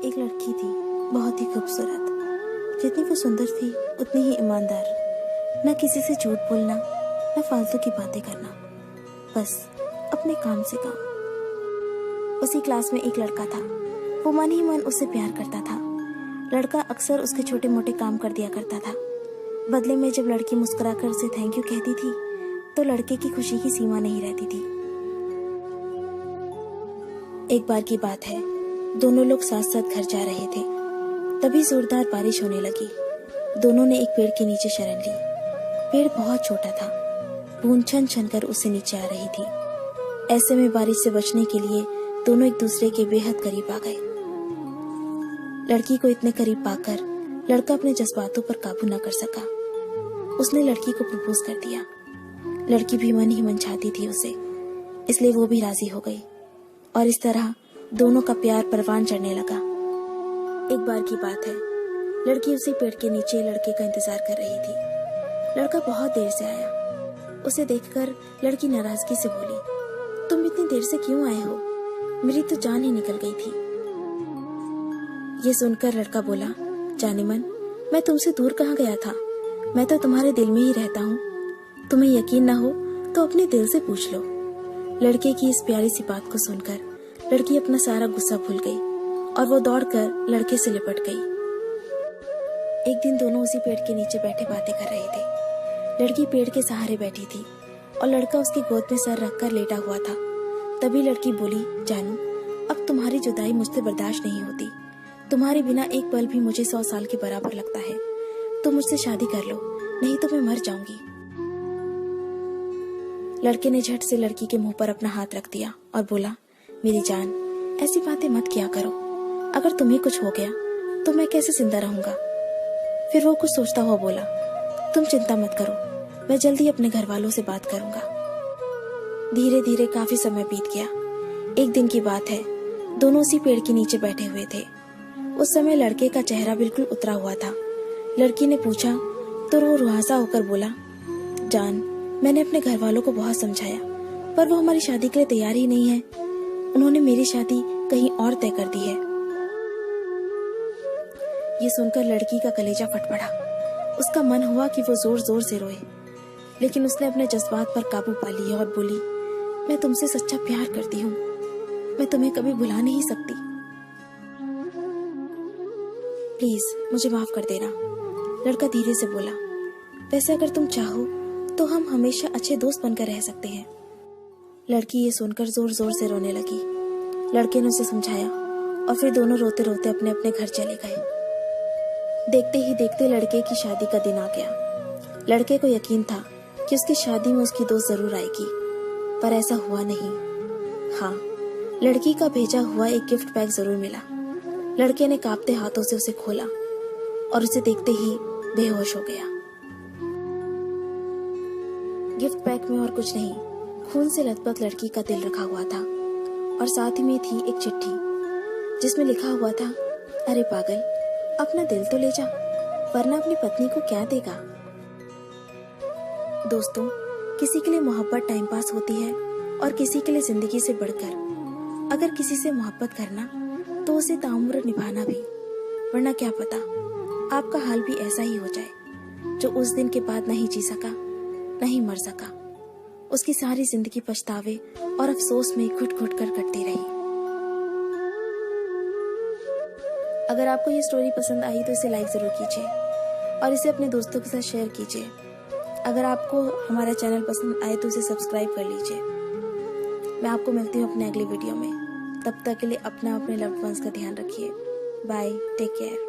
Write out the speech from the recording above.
एक लड़की थी, बहुत ही खूबसूरत। जितनी वो सुंदर थी उतनी ही ईमानदार। न किसी से झूठ बोलना, न फालतू की बातें करना, बस अपने काम से काम। उसी क्लास में एक लड़का था। वो मन ही मन उससे प्यार करता था। लड़का अक्सर उसके छोटे मोटे काम कर दिया करता था। बदले में जब लड़की मुस्कुराकर उसे थैंक यू कहती थी तो लड़के की खुशी की सीमा नहीं रहती थी। एक बार की बात है, दोनों लोग साथ साथ घर जा रहे थे। तभी जोरदार बारिश होने लगी। दोनों ने एक पेड़ के नीचे शरण ली। पेड़ बहुत छोटा था। बूंद छन छन कर उससे नीचे आ रही थी। ऐसे में बारिश से बचने के लिए दोनों एक दूसरे के बेहद करीब आ गए। लड़की को इतने करीब पाकर लड़का अपने जज्बातों पर काबू न कर सका। उसने लड़की को प्रपोज कर दिया। लड़की भी मन ही मन चाहती थी उसे, इसलिए वो भी राजी हो गई और इस तरह दोनों का प्यार परवान चढ़ने लगा। एक बार की बात है, लड़की उसी पेड़ के नीचे लड़के का इंतजार कर रही थी। लड़का बहुत देर से आया। उसे देखकर लड़की नाराजगी से बोली, तुम इतनी देर से क्यों आए हो? मेरी तो जान ही निकल गई थी। ये सुनकर लड़का बोला, जाने मन, मैं तुमसे दूर कहाँ गया था? मैं तो तुम्हारे दिल में ही रहता हूँ। तुम्हें यकीन ना हो तो अपने दिल से पूछ लो। लड़के की इस प्यारी सी बात को सुनकर लड़की अपना सारा गुस्सा भूल गई और वो दौड़कर लड़के से लिपट गई। एक दिन दोनों उसी पेड़ के नीचे बैठे बातें कर रहे थे। लड़की पेड़ के सहारे बैठी थी और लड़का उसकी गोद में सर रखकर लेटा हुआ था। तभी लड़की बोली, जानू, अब तुम्हारी जुदाई मुझसे बर्दाश्त नहीं होती। तुम्हारे बिना एक पल भी मुझे 100 साल के बराबर लगता है। तुम मुझसे शादी कर लो, नहीं तो मैं मर जाऊंगी। लड़के ने झट से लड़की के मुंह पर अपना हाथ रख दिया और बोला, मेरी जान, ऐसी बातें मत किया करो। अगर तुम्हें कुछ हो गया तो मैं कैसे जिंदा रहूंगा? फिर वो कुछ सोचता हुआ बोला, तुम चिंता मत करो, मैं जल्दी अपने घर वालों से बात करूंगा। धीरे धीरे काफी समय बीत गया। एक दिन की बात है, दोनों उसी पेड़ के नीचे बैठे हुए थे। उस समय लड़के का चेहरा बिल्कुल उतरा हुआ था। लड़की ने पूछा तो वो रुआसा होकर बोला, जान, मैंने अपने घर वालों को बहुत समझाया, पर वो हमारी शादी के लिए तैयार ही नहीं है। उन्होंने मेरी शादी कहीं और तय कर दी है। ये सुनकर लड़की का कलेजा फट पड़ा। उसका मन हुआ कि वो जोर जोर से रोए, लेकिन उसने अपने जज्बात पर काबू पा लिया और बोली, मैं तुमसे सच्चा प्यार करती हूँ। मैं तुम्हें कभी भुला नहीं सकती। प्लीज मुझे माफ कर देना। लड़का धीरे से बोला, वैसे अगर तुम चाहो तो हम हमेशा अच्छे दोस्त बनकर रह सकते हैं। लड़की ये सुनकर जोर जोर से रोने लगी। लड़के ने उसे समझाया और फिर दोनों रोते रोते अपने अपने घर चले गए। देखते ही देखते लड़के की शादी का दिन आ गया। लड़के को यकीन था कि उसकी शादी में उसकी दोस्त जरूर आएगी, पर ऐसा हुआ नहीं। हाँ, लड़की का भेजा हुआ एक गिफ्ट पैक जरूर मिला। लड़के ने कांपते हाथों से उसे खोला और उसे देखते ही बेहोश हो गया। गिफ्ट पैक में और कुछ नहीं, खून से लथपथ लड़की का दिल रखा हुआ था और साथ ही में थी एक चिट्ठी जिसमें लिखा हुआ था, अरे पागल, अपना दिल तो ले जा, वरना अपनी पत्नी को क्या देगा। दोस्तों, किसी के लिए मोहब्बत टाइम पास होती है और किसी के लिए जिंदगी से बढ़कर। अगर किसी से मोहब्बत करना तो उसे ताउम्र निभाना भी, वरना क्या पता आपका हाल भी ऐसा ही हो जाए जो उस दिन के बाद नहीं जी सका, नहीं मर सका। उसकी सारी जिंदगी पछतावे और अफसोस में घुट घुट कर कटती रही। अगर आपको ये स्टोरी पसंद आई तो इसे लाइक जरूर कीजिए और इसे अपने दोस्तों के साथ शेयर कीजिए। अगर आपको हमारा चैनल पसंद आए तो इसे सब्सक्राइब कर लीजिए। मैं आपको मिलती हूँ अपने अगले वीडियो में। तब तक के लिए अपना अपने लव्ड वंस का ध्यान रखिए। Bye, take care.